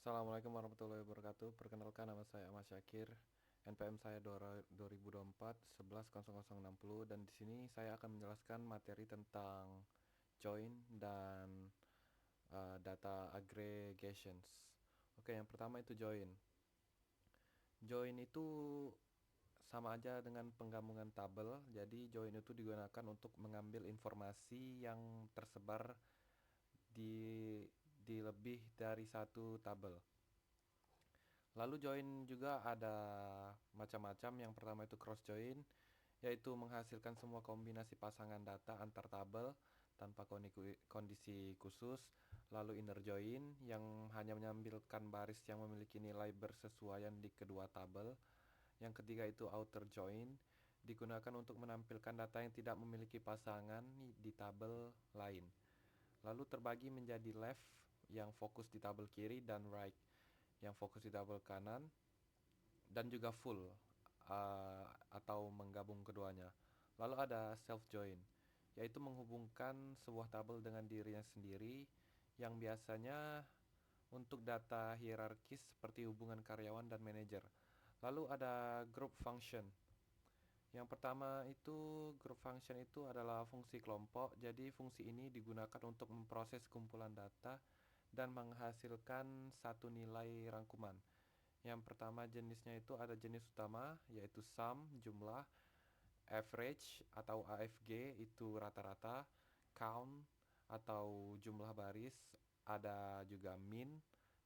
Assalamualaikum warahmatullahi wabarakatuh. Perkenalkan, nama saya Ahmad Syakir. NPM saya 2024 110060, dan di sini saya akan menjelaskan materi tentang join dan data aggregations. Oke, yang pertama itu join. Join itu sama aja dengan penggabungan tabel. Jadi join itu digunakan untuk mengambil informasi yang tersebar di lebih dari satu tabel. Lalu join juga ada macam-macam. Yang pertama itu cross join, yaitu menghasilkan semua kombinasi pasangan data antar tabel tanpa kondisi khusus. Lalu inner join yang hanya menampilkan baris yang memiliki nilai bersesuaian di kedua tabel. Yang ketiga itu outer join, digunakan untuk menampilkan data yang tidak memiliki pasangan di tabel lain. Lalu terbagi menjadi left yang fokus di tabel kiri dan right yang fokus di tabel kanan, dan juga full atau menggabung keduanya. Lalu ada self join, yaitu menghubungkan sebuah tabel dengan dirinya sendiri, yang biasanya untuk data hierarkis seperti hubungan karyawan dan manajer. Lalu ada group function. Yang pertama itu group function itu adalah fungsi kelompok. Jadi fungsi ini digunakan untuk memproses kumpulan data dan menghasilkan satu nilai rangkuman. Yang pertama jenisnya itu ada jenis utama, yaitu sum, jumlah; average atau AFG itu rata-rata; count atau jumlah baris; ada juga min,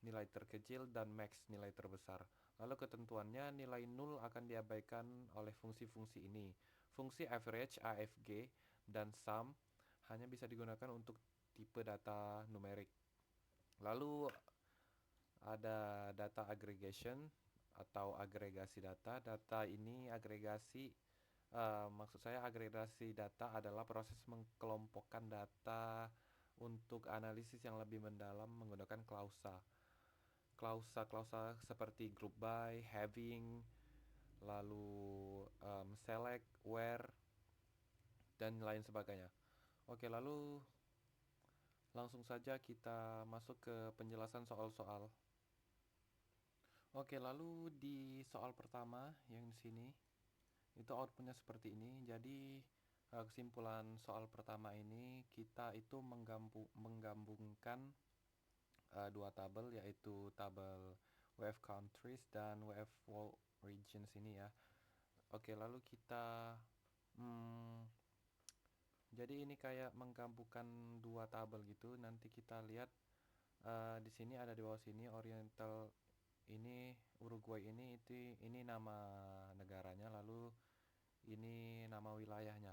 nilai terkecil; dan max, nilai terbesar. Lalu ketentuannya, nilai nol akan diabaikan oleh fungsi-fungsi ini. Fungsi average, AFG, dan sum hanya bisa digunakan untuk tipe data numerik. Lalu ada data aggregation atau agregasi data. Data ini agregasi, maksud saya agregasi data adalah proses mengkelompokkan data untuk analisis yang lebih mendalam menggunakan klausa. Klausa-klausa seperti group by, having, lalu select, where, dan lain sebagainya. Oke, lalu langsung saja kita masuk ke penjelasan soal-soal. Oke, lalu di soal pertama yang di sini itu outputnya seperti ini. Jadi kesimpulan soal pertama ini, kita itu menggabungkan dua tabel, yaitu tabel WF countries dan WF world regions ini ya. Oke, lalu kita hmm, jadi ini kayak menggabungkan dua tabel gitu. Nanti kita lihat di sini ada di bawah sini Oriental, ini Uruguay, ini nama negaranya, lalu ini nama wilayahnya.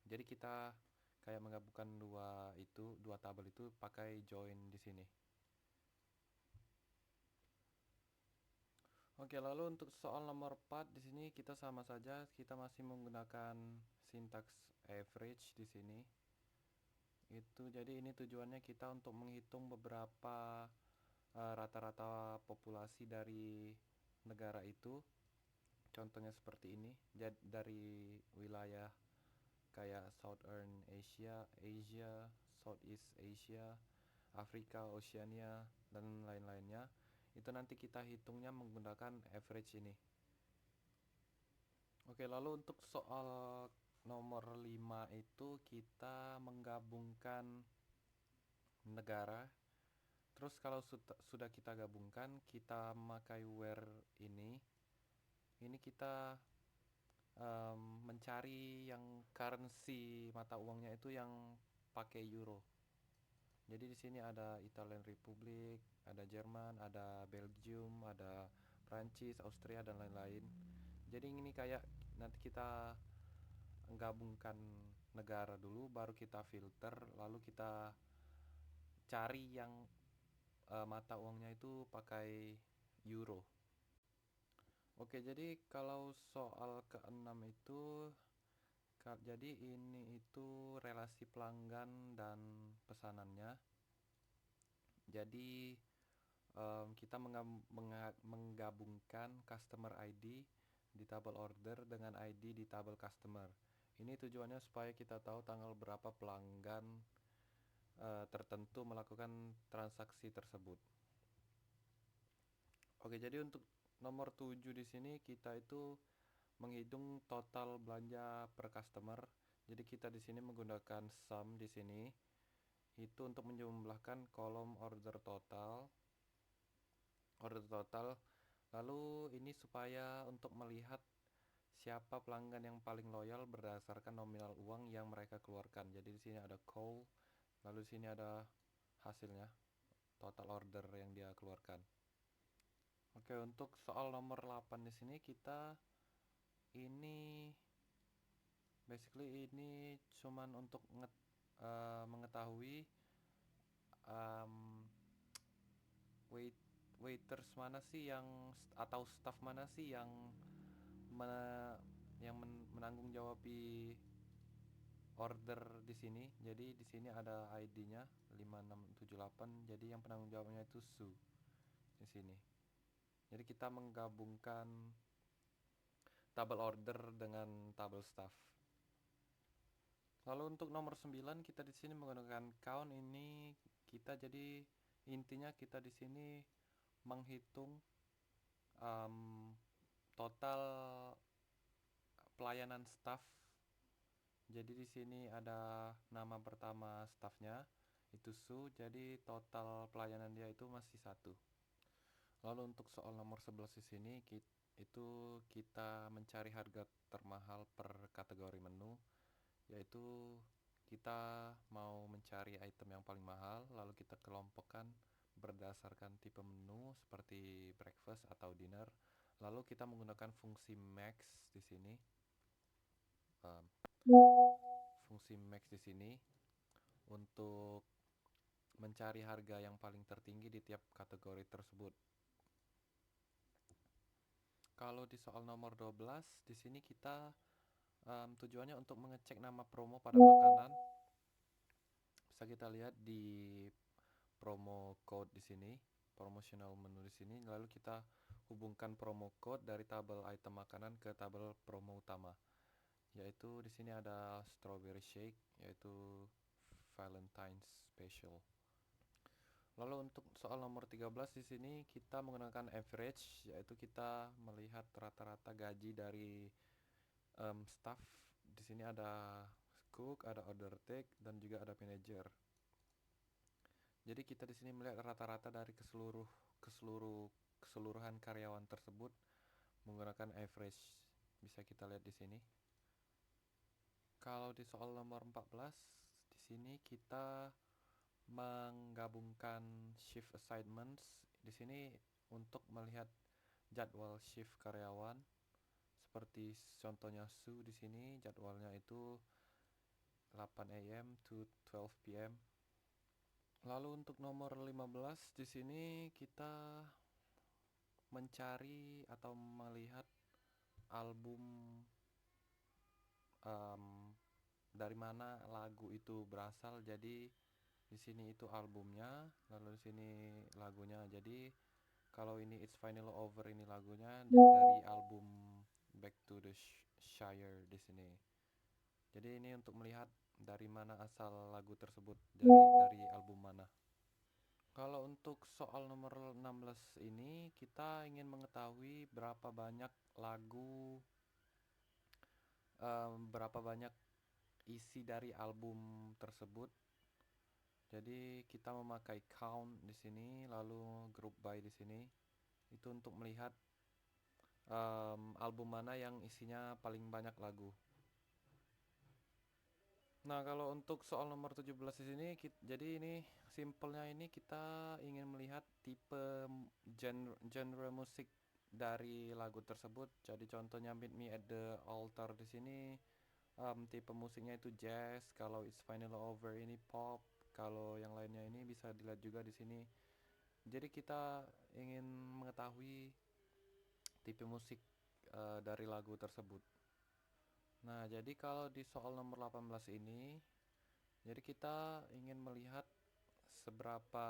Jadi kita kayak menggabungkan dua tabel itu pakai join di sini. Oke, lalu untuk soal nomor 4 di sini kita sama saja, kita masih menggunakan sintaks average di sini. Itu jadi ini tujuannya kita untuk menghitung beberapa rata-rata populasi dari negara itu. Contohnya seperti ini. Dari wilayah kayak Southern Asia, Asia, Southeast Asia, Afrika, Oceania, dan lain-lainnya. Itu nanti kita hitungnya menggunakan average ini. Oke, lalu untuk soal nomor 5 itu kita menggabungkan negara. Terus kalau sudah kita gabungkan, kita memakai where ini. Ini kita mencari yang currency mata uangnya itu yang pakai euro. Jadi di sini ada Italian Republic, ada Jerman, ada Belgium, ada Prancis, Austria, dan lain-lain. Jadi ini kayak nanti kita gabungkan negara dulu, baru kita filter, lalu kita cari yang mata uangnya itu pakai euro. Oke, jadi kalau soal keenam itu, jadi ini itu relasi pelanggan dan pesanannya. Jadi kita menggabungkan customer ID di tabel order dengan ID di tabel customer. Ini tujuannya supaya kita tahu tanggal berapa pelanggan tertentu melakukan transaksi tersebut. Oke, jadi untuk nomor 7 di sini kita itu menghitung total belanja per customer. Jadi kita di sini menggunakan sum di sini itu untuk menjumlahkan kolom order total. Lalu ini supaya untuk melihat siapa pelanggan yang paling loyal berdasarkan nominal uang yang mereka keluarkan. Jadi di sini ada call, lalu di sini ada hasilnya, total order yang dia keluarkan. Oke, untuk soal nomor 8 di sini kita ini basically ini cuman untuk mengetahui um, waiters mana sih yang atau staff mana sih yang menanggung jawab order di sini. Jadi di sini ada ID-nya 5678. Jadi yang penanggung jawabnya itu Su di sini. Jadi kita menggabungkan tabel order dengan tabel staff. Lalu untuk nomor 9 kita di sini menggunakan count. Ini kita jadi intinya kita di sini menghitung total pelayanan staff. Jadi di sini ada nama pertama staffnya itu Su, jadi total pelayanan dia itu masih 1. Lalu untuk soal nomor 11 di sini itu kita mencari harga termahal per kategori menu, yaitu kita mau mencari item yang paling mahal, lalu kita kelompokkan berdasarkan tipe menu seperti breakfast atau dinner. Lalu kita menggunakan fungsi max di sini. Fungsi max di sini untuk mencari harga yang paling tertinggi di tiap kategori tersebut. Kalau di soal nomor 12 di sini kita tujuannya untuk mengecek nama promo pada makanan. Bisa kita lihat di promo code di sini, promotional menu di sini. Lalu kita hubungkan promo code dari tabel item makanan ke tabel promo utama. Yaitu di sini ada strawberry shake, yaitu Valentine's special. Lalu untuk soal nomor 13 di sini kita menggunakan average, yaitu kita melihat rata-rata gaji dari staff. Di sini ada cook, ada order take, dan juga ada manager. Jadi kita di sini melihat rata-rata dari keseluruhan karyawan tersebut menggunakan average. Bisa kita lihat di sini. Kalau di soal nomor 14 di sini kita menggabungkan shift assignments di sini untuk melihat jadwal shift karyawan. Seperti contohnya Su di sini jadwalnya itu 8 AM to 12 PM. Lalu untuk nomor 15 di sini kita mencari atau melihat album dari mana lagu itu berasal. Jadi di sini itu albumnya, lalu di sini lagunya. Jadi kalau ini It's Finally Over ini lagunya dari album Back to the Shire di sini. Jadi ini untuk melihat dari mana asal lagu tersebut, dari album mana. Kalau untuk soal nomor 16 ini kita ingin mengetahui berapa banyak lagu, berapa banyak isi dari album tersebut. Jadi kita memakai count di sini, lalu group by di sini. Itu untuk melihat album mana yang isinya paling banyak lagu. Nah, kalau untuk soal nomor 17 di sini jadi ini simpelnya ini kita ingin melihat tipe genre musik dari lagu tersebut. Jadi contohnya Meet Me at the Altar di sini tipe musiknya itu jazz, kalau It's Finally Over ini pop, kalau yang lainnya ini bisa dilihat juga di sini. Jadi kita ingin mengetahui tipe musik dari lagu tersebut. Nah, jadi kalau di soal nomor 18 ini, jadi kita ingin melihat seberapa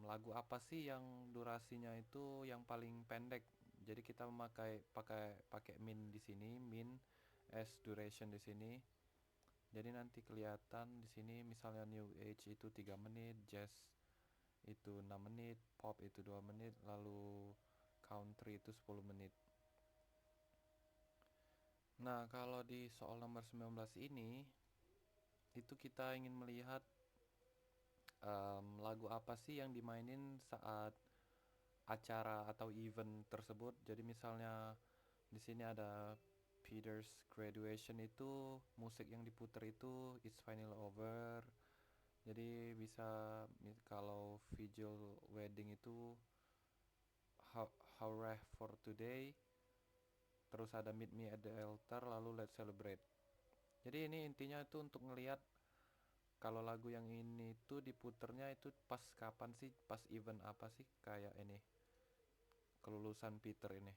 lagu apa sih yang durasinya itu yang paling pendek. Jadi kita pakai min di sini, min as duration di sini. Jadi nanti kelihatan di sini misalnya New Age itu 3 menit, jazz itu 6 menit, pop itu 2 menit, lalu country itu 10 menit. Nah, kalau di soal nomor 19 ini, itu kita ingin melihat lagu apa sih yang dimainin saat acara atau event tersebut. Jadi misalnya di sini ada Peter's graduation, itu musik yang diputar itu It's Finally Over. Jadi bisa kalau visual wedding itu Hurrah for Today. Terus ada Meet Me at the Altar, lalu Let's Celebrate. Jadi ini intinya itu untuk ngelihat kalau lagu yang ini tuh diputernya itu pas kapan sih, pas event apa sih, kayak ini kelulusan Peter ini.